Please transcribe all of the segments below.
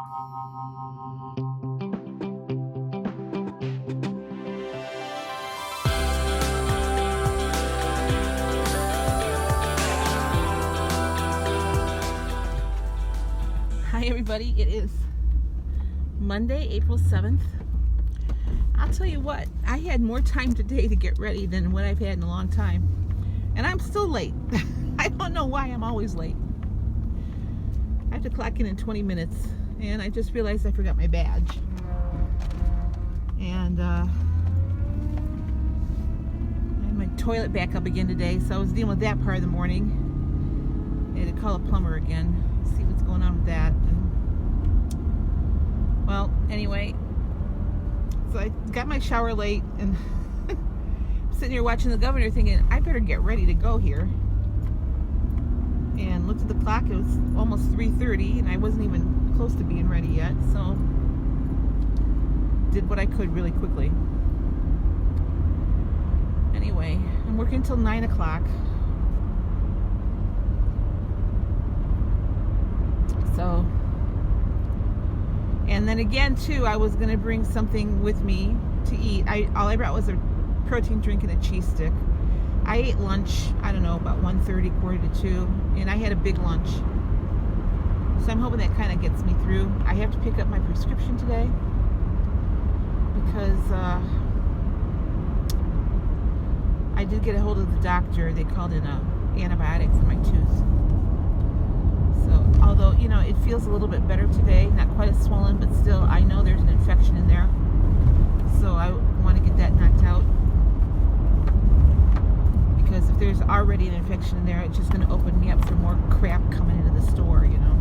Hi everybody, it is Monday, April 7th. I'll tell you what, I had more time today to get ready than what I've had in a long time. And I'm still late. I don't know why I'm always late. I have to clock in 20 minutes and I just realized I forgot my badge. And I had my toilet back up again today, so I was dealing with that part of the morning. I had to call a plumber again, see what's going on with that. Well, anyway, so I got my shower late and sitting here watching the governor thinking, I better get ready to go here. And looked at the clock, it was almost 3:30 and I wasn't even close to being ready yet, so did what I could really quickly. Anyway, I'm working until 9 o'clock. So, and then again too, I was gonna bring something with me to eat. All I brought was a protein drink and a cheese stick. I ate lunch, I don't know, about 1:30, 1:45, and I had a big lunch. So I'm hoping that kind of gets me through. I have to pick up my prescription today because I did get a hold of the doctor. They called in antibiotic for my tooth. So, although, you know, it feels a little bit better today, not quite as swollen, but still, I know there's an infection in there. So I want to get that knocked out. Because if there's already an infection in there, it's just going to open me up for more crap coming into the store, you know.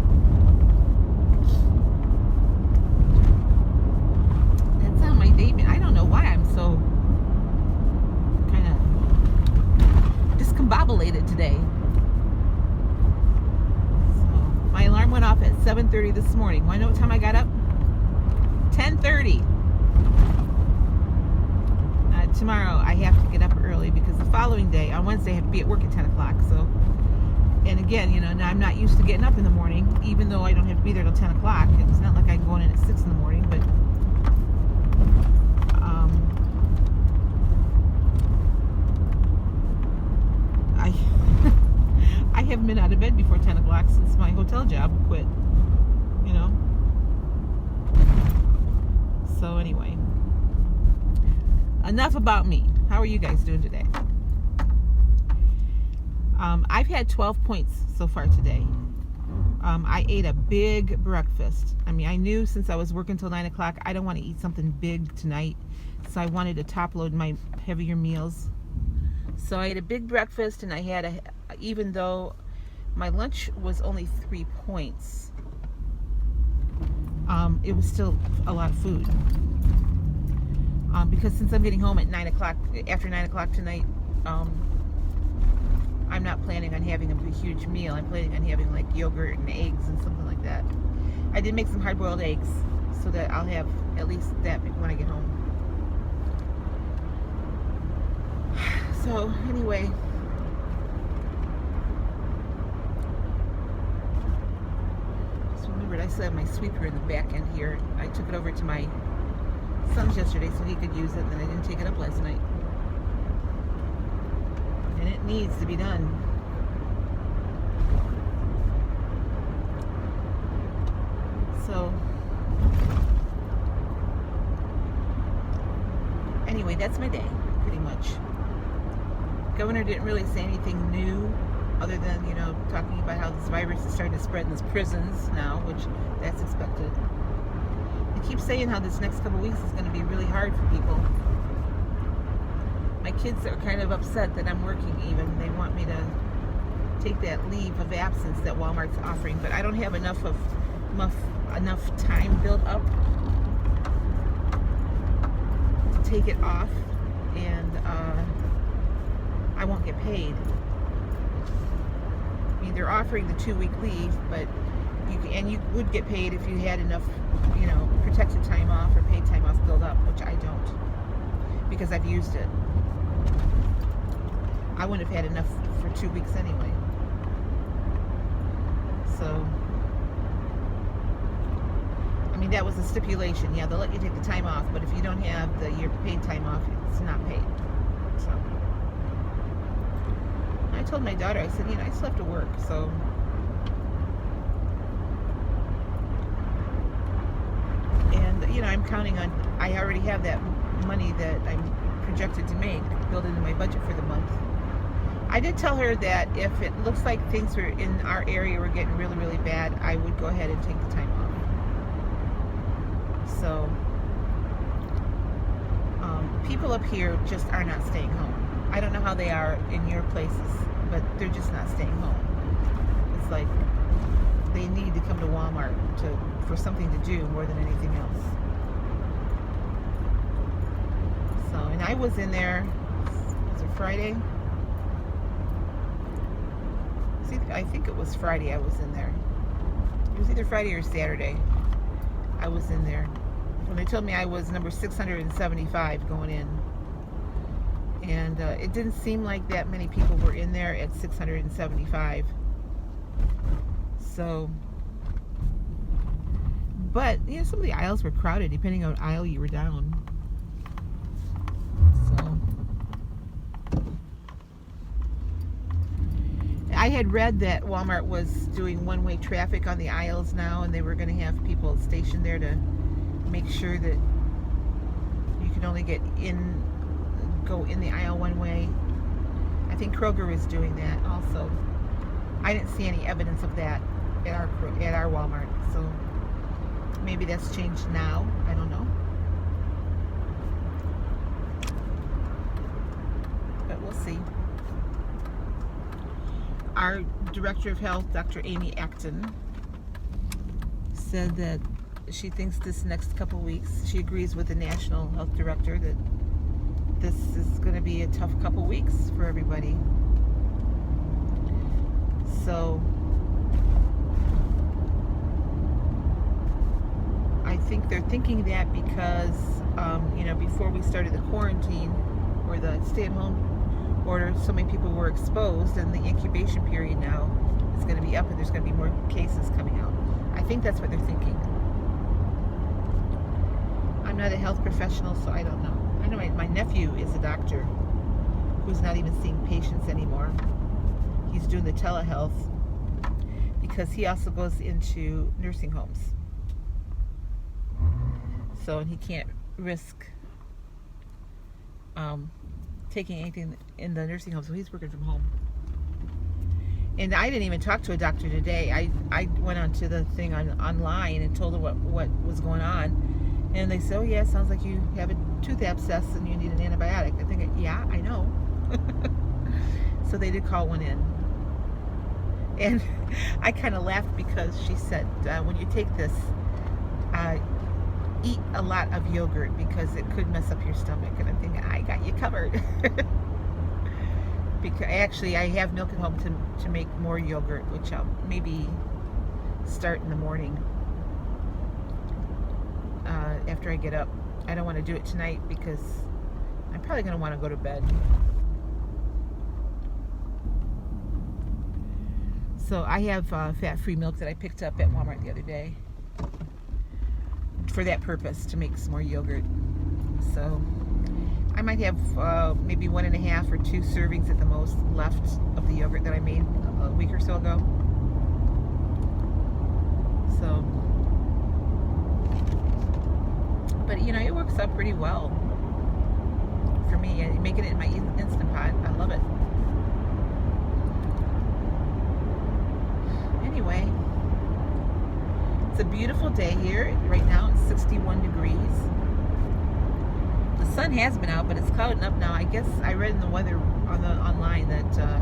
That's how my day been. I don't know why I'm so kind of discombobulated today. My alarm went off at 7:30 this morning. Want to know what time I got up? 10:30. Tomorrow I have to get up early because the following day, on Wednesday, I have to be at work at 10 o'clock. So, and again, you know, now I'm not used to getting up in the morning, even though I don't have to be there till 10 o'clock. It's not like I'm going in at 6 in the morning, but I haven't been out of bed before 10 o'clock since my hotel job quit, you know. So anyway, enough about me. How are you guys doing today? I've had 12 points so far today. I ate a big breakfast. I mean, I knew since I was working till 9 o'clock, I don't want to eat something big tonight. So I wanted to top load my heavier meals. So I ate a big breakfast and I had even though my lunch was only 3 points, it was still a lot of food. Because since I'm getting home at 9 o'clock, after 9 o'clock tonight, I'm not planning on having a huge meal. I'm planning on having like yogurt and eggs and something like that. I did make some hard-boiled eggs so that I'll have at least that when I get home. So anyway, just remembered I still have my sweeper in the back end here. I took it over to my son's yesterday so he could use it, and then I didn't take it up last night. And it needs to be done. So anyway, that's my day, pretty much. Governor didn't really say anything new other than, you know, talking about how this virus is starting to spread in these prisons now, which that's expected. He keeps saying how this next couple weeks is going to be really hard for people. My kids are kind of upset that I'm working even. They want me to take that leave of absence that Walmart's offering, but I don't have enough time built up to take it off, and I won't get paid. I mean, they're offering the 2-week leave, but you would get paid if you had enough, you know, protected time off or paid time off built up, which I don't, because I've used it. I wouldn't have had enough for 2 weeks anyway. So mean, that was a stipulation. Yeah, they'll let you take the time off, but if you don't have your paid time off, it's not paid. So I told my daughter, I said, I still have to work, so. And, I'm counting on, I already have that money that I'm projected to make built into my budget for the month. I did tell her that if it looks like things were in our area were getting really, really bad, I would go ahead and take the time off. So, people up here just are not staying home. I don't know how they are in your places, but they're just not staying home. It's like they need to come to Walmart for something to do more than anything else. So, and I was in there, was it Friday? I think it was Friday I was in there. It was either Friday or Saturday I was in there. When they told me I was number 675 going in. And it didn't seem like that many people were in there at 675. So, but, some of the aisles were crowded depending on what aisle you were down. I had read that Walmart was doing one-way traffic on the aisles now, and they were going to have people stationed there to make sure that you can only go in the aisle one way. I think Kroger is doing that also. I didn't see any evidence of that at our Walmart, so maybe that's changed now. I don't know. But we'll see. Our Director of Health, Dr. Amy Acton, said that she thinks this next couple weeks, she agrees with the National Health Director that this is going to be a tough couple weeks for everybody. So I think they're thinking that because, before we started the quarantine or the stay-at-home order, so many people were exposed, and the incubation period now is going to be up, and there's going to be more cases coming out. I think that's what they're thinking. I'm not a health professional, so I don't know. I know my nephew is a doctor who's not even seeing patients anymore. He's doing the telehealth because he also goes into nursing homes. So, and he can't risk taking anything in the nursing home, so he's working from home. And I didn't even talk to a doctor today. I went onto the thing online and told her what was going on, and they said, "Oh yeah, sounds like you have a tooth abscess and you need an antibiotic." I think, yeah, I know. So they did call one in, and I kind of laughed because she said, "When you take this, eat a lot of yogurt because it could mess up your stomach." And I'm thinking, I got you covered. Because actually I have milk at home to make more yogurt, which I'll maybe start in the morning after I get up. I don't want to do it tonight because I'm probably going to want to go to bed. So I have fat-free milk that I picked up at Walmart the other day for that purpose, to make some more yogurt. So I might have maybe 1.5 or 2 servings at the most left of the yogurt that I made a week or so ago. So, but it works out pretty well for me. And making it in my Instant Pot, I love it. Anyway, it's a beautiful day here. Right now it's 61 degrees. The sun has been out, but it's clouding up now. I guess I read in the weather online that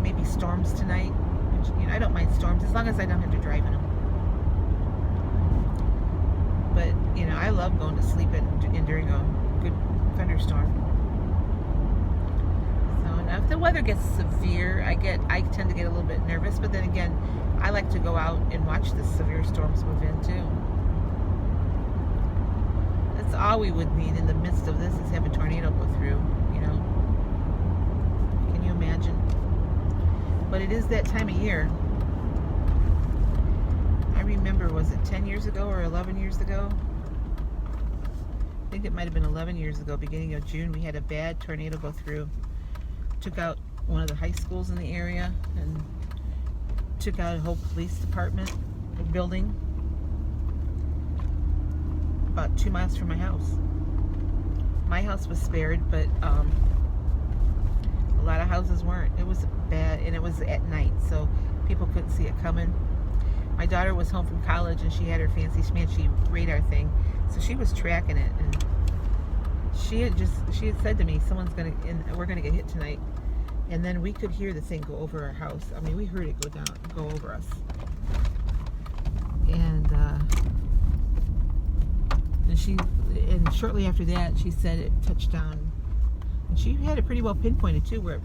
maybe storms tonight. Which, I don't mind storms as long as I don't have to drive in them. But I love going to sleep during a good thunderstorm. So now, if the weather gets severe, I tend to get a little bit nervous. But then again, I like to go out and watch the severe storms move in too. That's all we would need in the midst of this, is have a tornado go through, Can you imagine? But it is that time of year. I remember, was it 10 years ago or 11 years ago? I think it might have been 11 years ago, beginning of June, we had a bad tornado go through. Took out one of the high schools in the area and took out a whole police department building about 2 miles from my house. My house was spared, but a lot of houses weren't. It was bad, and it was at night, so people couldn't see it coming. My daughter was home from college, and she had her fancy schmancy radar thing, so she was tracking it, and she had said to me, we're gonna get hit tonight. And then we could hear the thing go over our house. I mean, we heard it go over us. And shortly after that, she said it touched down. And she had it pretty well pinpointed too, where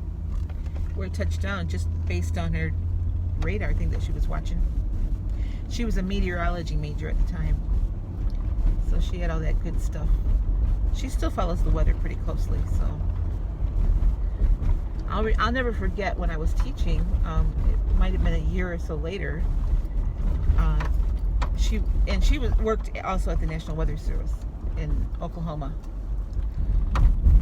it touched down, just based on her radar thing that she was watching. She was a meteorology major at the time, so she had all that good stuff. She still follows the weather pretty closely, so. I'll never forget when I was teaching, it might have been a year or so later, she worked also at the National Weather Service in Oklahoma.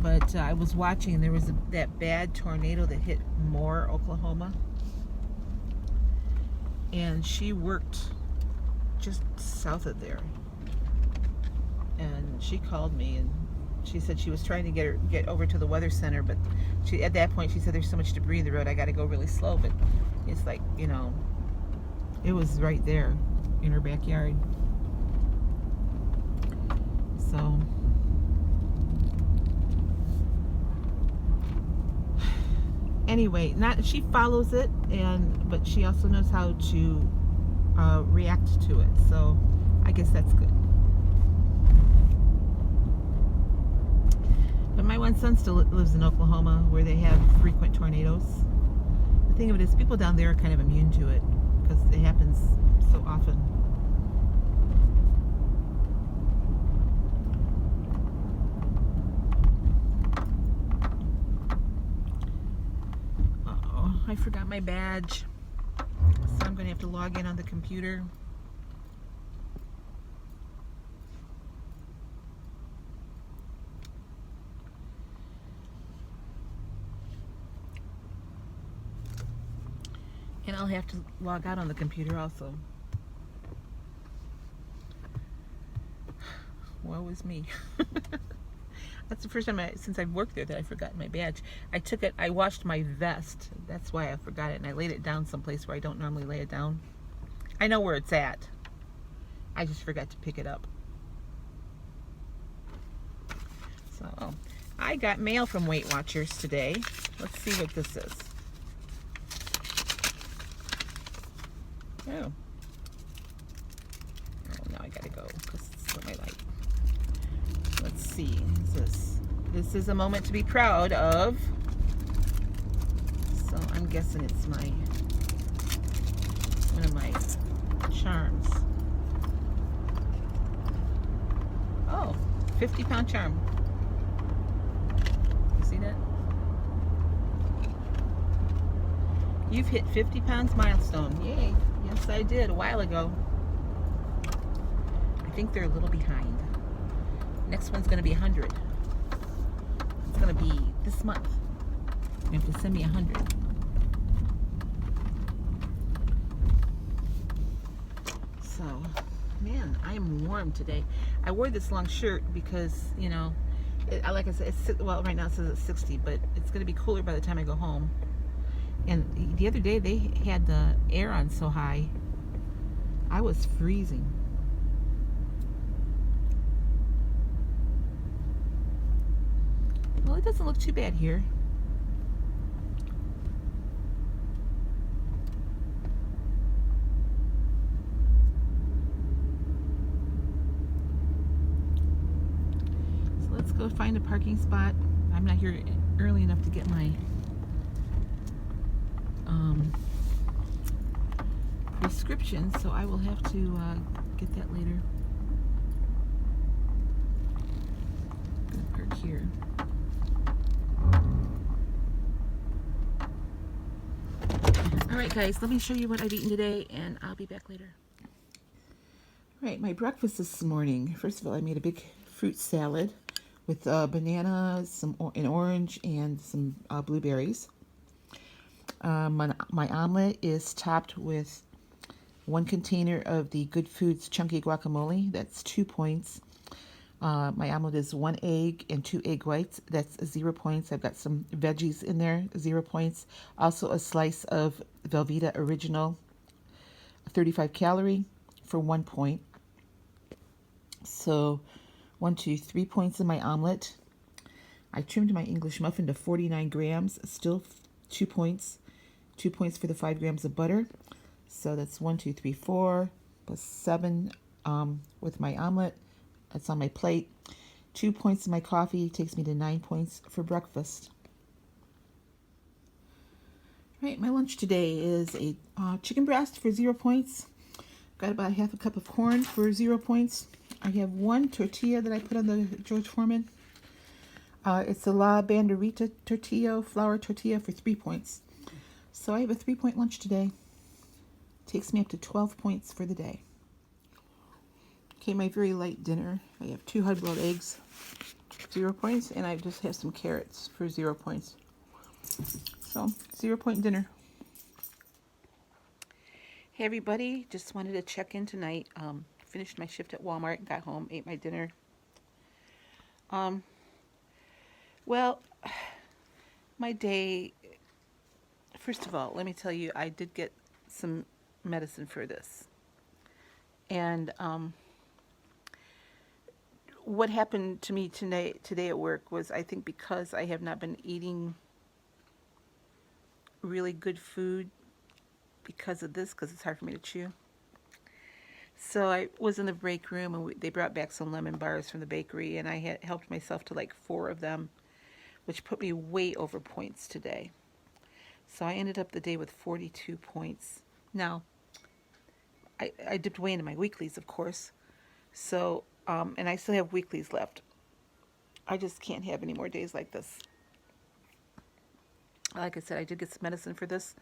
But I was watching, there was that bad tornado that hit Moore, Oklahoma. And she worked just south of there. And she called me, and she said she was trying to get over to the weather center, but at that point she said, there's so much debris in the road, I got to go really slow. But it's like, you know, it was right there in her backyard. So anyway, she follows it, but she also knows how to react to it. So I guess that's good. But my one son still lives in Oklahoma, where they have frequent tornadoes. The thing of it is, people down there are kind of immune to it because it happens so often. Uh-oh, I forgot my badge. So I'm going to have to log in on the computer. And I'll have to log out on the computer also. Woe is me. That's the first time since I've worked there that I forgot my badge. I washed my vest. That's why I forgot it. And I laid it down someplace where I don't normally lay it down. I know where it's at. I just forgot to pick it up. So, I got mail from Weight Watchers today. Let's see what this is. Oh, now I gotta go because it's on my light. Let's see. This is a moment to be proud of. So I'm guessing it's one of my charms. Oh, 50-pound charm. You see that? You've hit 50 pounds milestone. Yay. Yes, I did a while ago. I think they're a little behind. Next one's going to be 100. It's going to be this month. You have to send me 100. So, man, I am warm today. I wore this long shirt because, you know, like I said, well, right now it says it's 60, but it's going to be cooler by the time I go home. And the other day they had the air on so high, I was freezing. Well, it doesn't look too bad here. So let's go find a parking spot. I'm not here early enough to get my prescription, so I will have to get that later. I'm gonna park here. Alright guys, let me show you what I've eaten today, and I'll be back later. Right, my breakfast this morning. First of all, I made a big fruit salad with bananas, an orange, and some blueberries. My omelet is topped with 1 container of the Good Foods Chunky Guacamole. That's 2 points. My omelet is 1 egg and 2 egg whites. That's 0 points. I've got some veggies in there, 0 points. Also a slice of Velveeta Original, 35 calorie for 1 point. So 1, 2, 3 points in my omelet. I trimmed my English muffin to 49 grams, still 2 points. 2 points for the 5 grams of butter. So that's 1, 2, 3, 4 plus 7 with my omelet. That's on my plate. 2 points in my coffee takes me to 9 points for breakfast. Right, my lunch today is a chicken breast for 0 points. Got about half a cup of corn for 0 points. I have 1 tortilla that I put on the George Foreman. It's a La Banderita tortilla, flour tortilla for 3 points. So I have a 3-point lunch today. Takes me up to 12 points for the day. Okay, my very light dinner. I have 2 hard-boiled eggs, 0 points, and I just have some carrots for 0 points. So, 0-point dinner. Hey everybody, just wanted to check in tonight. Finished my shift at Walmart, got home, ate my dinner. Well, my day, first of all, let me tell you, I did get some medicine for this. And what happened to me today at work was, I think because I have not been eating really good food because of this, because it's hard for me to chew. So I was in the break room, and they brought back some lemon bars from the bakery, and I had helped myself to like 4 of them, which put me way over points today. So I ended up the day with 42 points. Now, I dipped way into my weeklies, of course. So, and I still have weeklies left. I just can't have any more days like this. Like I said, I did get some medicine for this,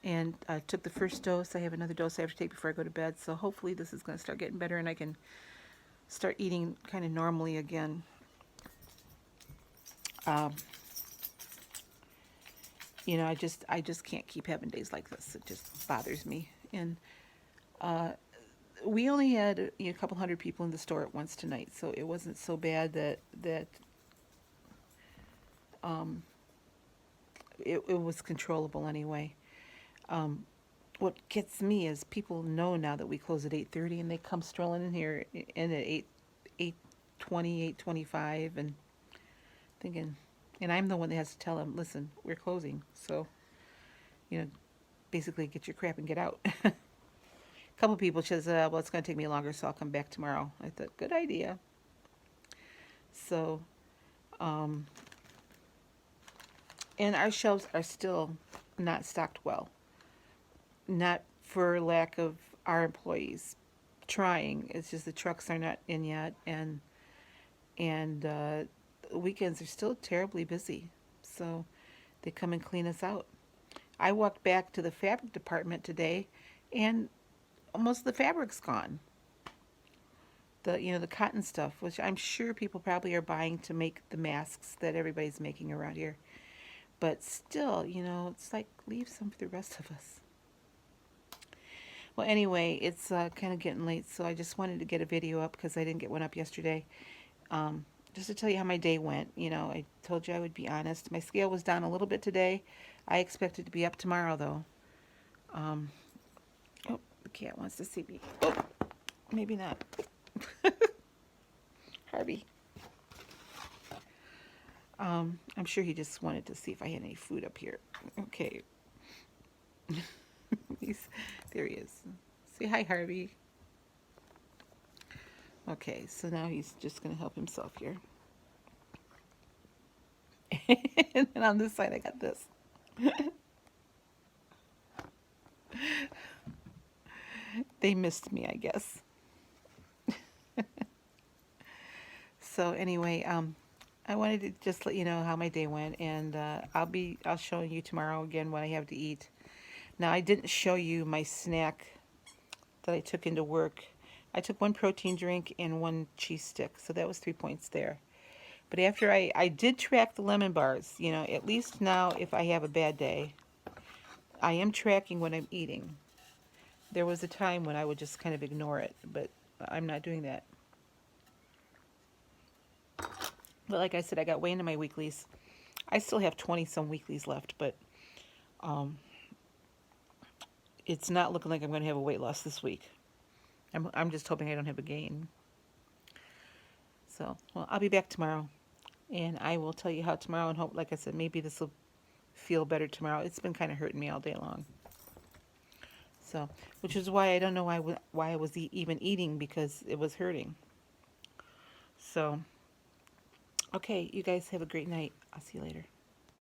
and I took the first dose. I have another dose I have to take before I go to bed. So hopefully this is going to start getting better, and I can start eating kind of normally again. You know, I just can't keep having days like this. It just bothers me. And we only had a couple hundred people in the store at once tonight, so it wasn't so bad that it was controllable anyway. What gets me is people know now that we close at 8:30, and they come strolling in here in at 8:20, 8:25, and thinking, and I'm the one that has to tell them, listen, we're closing, so basically get your crap and get out. A couple people says, well, it's going to take me longer, so I'll come back tomorrow. I thought, good idea. So, and our shelves are still not stocked well. Not for lack of our employees trying. It's just the trucks are not in yet, and weekends are still terribly busy. So they come and clean us out. I walked back to the fabric department today, and most of the fabric's gone. The cotton stuff, which I'm sure people probably are buying to make the masks that everybody's making around here. But still, it's like, leave some for the rest of us. Well, anyway, it's kind of getting late, so I just wanted to get a video up because I didn't get one up yesterday. Just to tell you how my day went. I told you I would be honest. My scale was down a little bit today. I expect it to be up tomorrow, though. Oh, the cat wants to see me. Oh, maybe not. Harvey. I'm sure he just wanted to see if I had any food up here. Okay. There he is. Say hi, Harvey. Okay, so now he's just going to help himself here. And then on this side, I got this. They missed me, I guess. So anyway, I wanted to just let you know how my day went, and I'll show you tomorrow again what I have to eat. Now, I didn't show you my snack that I took into work I took one protein drink and one cheese stick, so that was 3 points there. But after I did track the lemon bars, you know, at least now if I have a bad day, I am tracking what I'm eating. There was a time when I would just kind of ignore it, but I'm not doing that. But like I said, I got way into my weeklies. I still have 20 some weeklies left, but um, it's not looking like I'm going to have a weight loss this week. I'm just hoping I don't have a gain. So, well, I'll be back tomorrow, and I will tell you how tomorrow, and hope, like I said, maybe this will feel better tomorrow. It's been kind of hurting me all day long. So, which is why I don't know why I was even eating, because it was hurting. So, okay, you guys have a great night. I'll see you later.